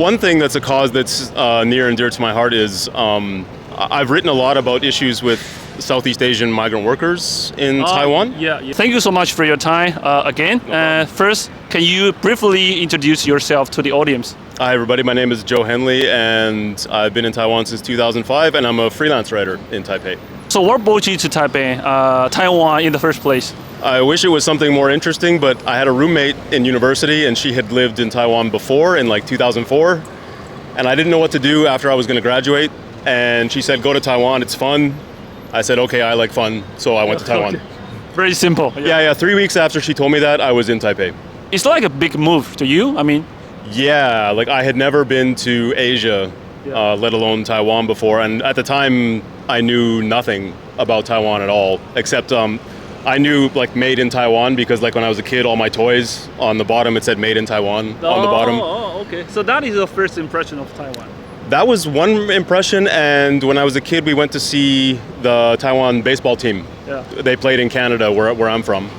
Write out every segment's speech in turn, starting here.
One thing that's a cause that's near and dear to my heart is I've written a lot about issues with Southeast Asian migrant workers in Taiwan. Yeah. Thank you so much for your time again. First, can you briefly introduce yourself to the audience? Hi everybody, my name is Joe Henley and I've been in Taiwan since 2005 and I'm a freelance writer in Taipei. So what brought you to Taipei, Taiwan in the first place? I wish it was something more interesting, but I had a roommate in university and she had lived in Taiwan before in like 2004 and I didn't know what to do after I was going to graduate and she said go to Taiwan, it's fun. I said okay, I like fun, so I went to Taiwan. Okay. Very simple. Yeah, 3 weeks after she told me that, I was in Taipei. It's like a big move to you, I mean. Yeah, like I had never been to Asia, let alone Taiwan before, and at the time I knew nothing about Taiwan at all, except I knew like made in Taiwan because like when I was a kid, all my toys on the bottom it said made in Taiwan on the bottom. Oh, okay. So that is your first impression of Taiwan. That was one impression, and when I was a kid we went to see the Taiwan baseball team. Yeah. They played in Canada where I'm from.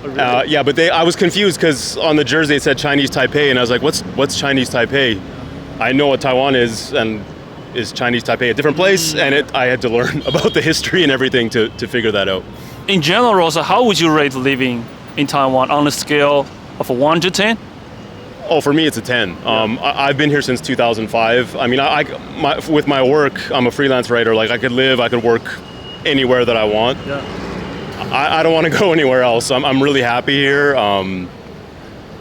Oh, really? But I was confused because on the jersey it said Chinese Taipei and I was like, what's Chinese Taipei? I know what Taiwan is, and is Chinese Taipei a different place? And I had to learn about the history and everything to figure that out. In general, so how would you rate living in Taiwan on a scale of 1 to 10? Oh, for me it's a 10. I've been here since 2005. I mean, with my work, I'm a freelance writer. Like I could work anywhere that I want. Yeah. I don't want to go anywhere else. I'm really happy here.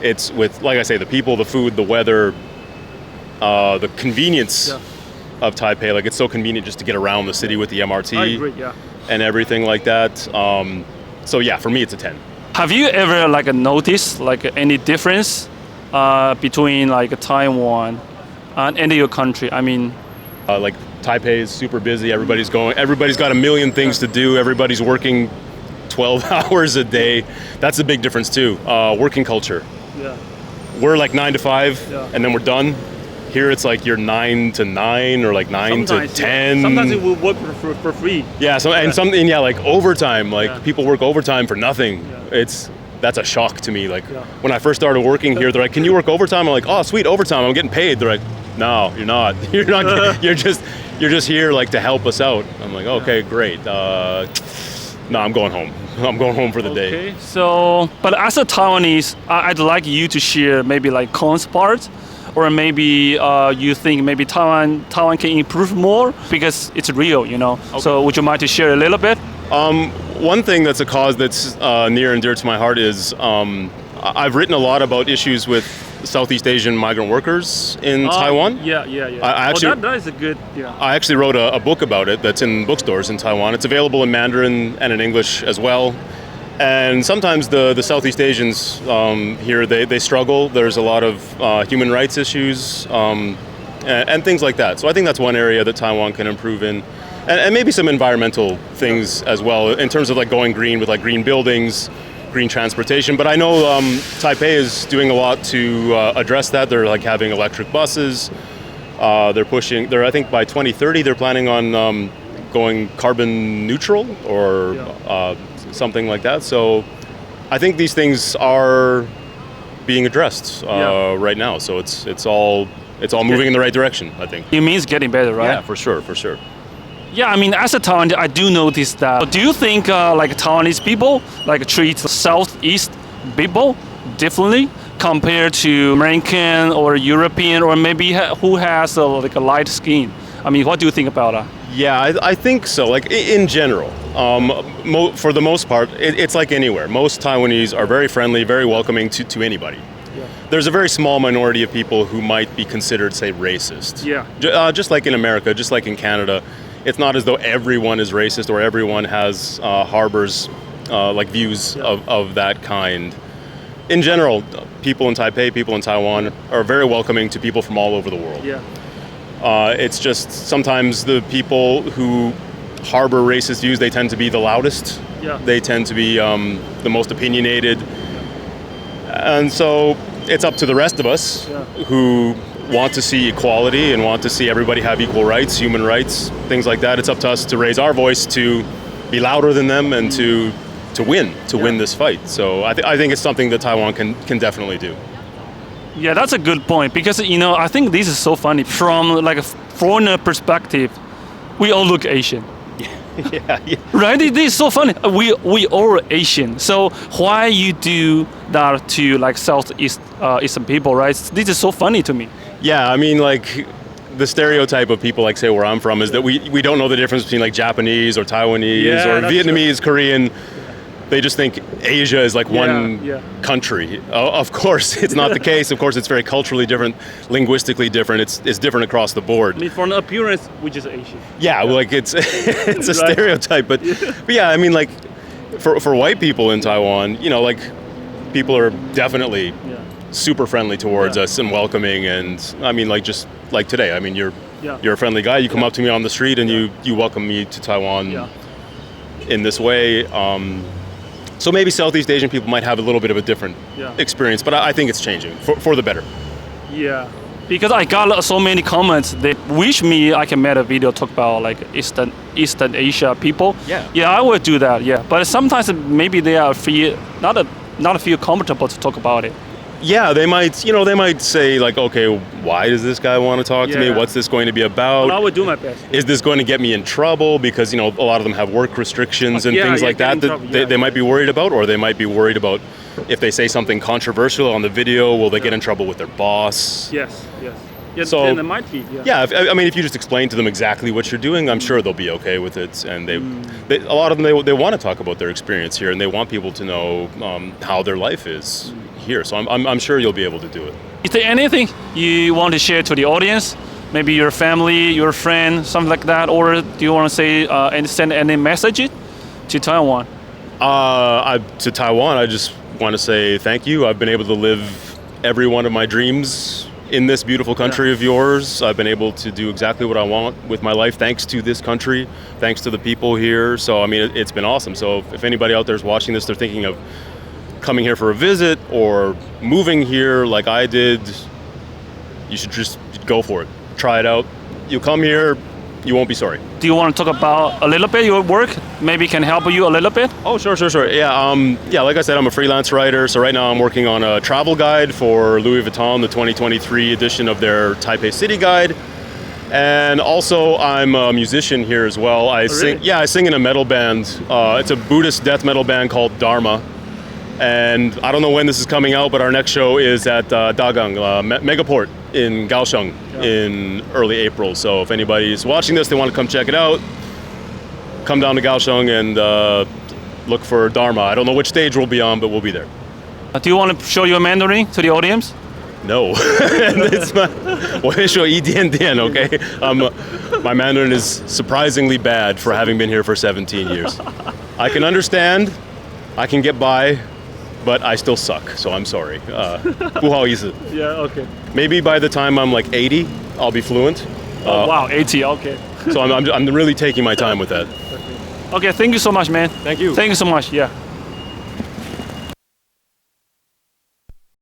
It's with, like I say, the people, the food, the weather, the convenience of Taipei. Like it's so convenient just to get around the city with the MRT. I agree, yeah. And everything like that. So yeah, for me it's a 10. Have you ever like noticed like any difference between like Taiwan and any of your country? I mean, like Taipei is super busy. Everybody's got a million things to do. Everybody's working 12 hours a day. That's a big difference too. Working culture. Yeah. We're like 9 to 5 and then we're done. Here it's like you're 9 to 9 or like 9 to 10. Sometimes it will work for free. Yeah, like overtime. Like people work overtime for nothing. Yeah. That's a shock to me. Like when I first started working here, they're like, "Can you work overtime?" I'm like, "Oh, sweet, overtime. I'm getting paid." They're like, "No, you're not. You're not. You're just here like to help us out." I'm like, "Okay, great. No, I'm going home. I'm going home for the day." Okay. So, but as a Taiwanese, I'd like you to share maybe like cons parts, or maybe you think maybe Taiwan can improve more because it's real, you know. Okay. So would you mind to share a little bit? One thing that's a cause that's near and dear to my heart is I've written a lot about issues with Southeast Asian migrant workers in Taiwan. Yeah. That is a good. Yeah. I actually wrote a book about it that's in bookstores in Taiwan. It's available in Mandarin and in English as well. And sometimes the Southeast Asians here, they struggle. There's a lot of human rights issues and things like that. So I think that's one area that Taiwan can improve in. And maybe some environmental things as well in terms of like going green with like green buildings, green transportation. But I know Taipei is doing a lot to address that. They're like having electric buses. I think by 2030, they're planning on going carbon neutral or something like that. So I think these things are being addressed right now. So it's all moving in the right direction, I think. It means getting better, right? Yeah, for sure. Yeah, I mean, as a Taiwanese, I do notice that. Do you think like Taiwanese people like treat Southeast people differently compared to American or European or maybe who has like a light skin? I mean, what do you think about that? Yeah, I think so. Like in general, for the most part, it's like anywhere. Most Taiwanese are very friendly, very welcoming to anybody. Yeah. There's a very small minority of people who might be considered, say, racist. Yeah. Just like in America, just like in Canada, it's not as though everyone is racist or everyone harbors like views of that kind. In general, people in Taipei, people in Taiwan are very welcoming to people from all over the world. Yeah. It's just sometimes the people who harbor racist views, they tend to be the loudest. Yeah. They tend to be the most opinionated. And so it's up to the rest of us who want to see equality and want to see everybody have equal rights, human rights, things like that. It's up to us to raise our voice to be louder than them and to win this fight. So I think it's something that Taiwan can definitely do. Yeah, that's a good point because I think this is so funny from like a foreigner perspective. We all look Asian. Yeah, yeah. Right? It is so funny. We all Asian. So why you do that to like Southeast Asian people, right? This is so funny to me. Yeah, I mean, like, the stereotype of people, like, say, where I'm from, is that we don't know the difference between, like, Japanese or Taiwanese or that's Vietnamese, Korean. They just think Asia is like one Yeah. country. Of course, it's not the case. Of course, it's very culturally different, linguistically different. It's different across the board. I mean, from the appearance, we just Asian. Yeah, like it's it's a Right. stereotype, but yeah, I mean, like for white people in Taiwan, like people are definitely Yeah. super friendly towards Yeah. us and welcoming, and I mean, like just like today, I mean, Yeah. you're a friendly guy. You come up to me on the street and you welcome me to Taiwan Yeah. in this way. So maybe Southeast Asian people might have a little bit of a different Yeah. experience, but I think it's changing for the better. Yeah. Because I got so many comments that wish me I can make a video talk about like Eastern Asia people. Yeah. Yeah, I would do that. Yeah. But sometimes maybe they are not feel comfortable to talk about it. Yeah, they might say like, okay, why does this guy want to talk to me? Yeah. What's this going to be But I about? would do my best. Is this going to get me in trouble? Because a lot of them have work restrictions and Yeah, things yeah, like get that in that trouble. they, Yeah, they might be worried about, or they might be worried about if they say something controversial on the video, will they get in trouble with their boss? Yes. Yes. Yeah. So- then it might be. Yeah. Yeah, I mean, if you just explain to them exactly what you're doing, I'm sure they'll be okay with it. And a lot of them, they want to talk about their experience here, and they want people to know how their life is here. So I'm sure you'll be able to do it. Is there anything you want to share to the audience? Maybe your family, your friend, something like that, or do you want to say and send any message to Taiwan? To Taiwan, I just want to say thank you. I've been able to live every one of my dreams in this beautiful country of yours. I've been able to do exactly what I want with my life thanks to this country, thanks to the people here. So, I mean, it's been awesome. So if anybody out there is watching this, they're thinking of coming here for a visit or moving here like I did, you should just go for it. Try it out. You come here, you won't be sorry. Do you want to talk about a little bit your work? Maybe can help you a little bit? Oh, sure. Yeah, like I said, I'm a freelance writer. So right now I'm working on a travel guide for Louis Vuitton, the 2023 edition of their Taipei City Guide. And also I'm a musician here as well. I sing. Really? Yeah, I sing in a metal band. It's a Buddhist death metal band called Dharma. And I don't know when this is coming out, but our next show is at Dagang, Megaport in Kaohsiung in early April. So if anybody's watching this, they want to come check it out, come down to Kaohsiung and look for Dharma. I don't know which stage we'll be on, but we'll be there. Do you want to show your Mandarin to the audience? No. It's我会说一点点, okay? My Mandarin is surprisingly bad for having been here for 17 years. I can understand, I can get by, but I still suck, so I'm sorry. 不好意思. Yeah, okay. Maybe by the time I'm like 80, I'll be fluent. Wow, 80, okay. So I'm really taking my time with that. Okay, thank you so much, man. Thank you. Thank you so much, yeah.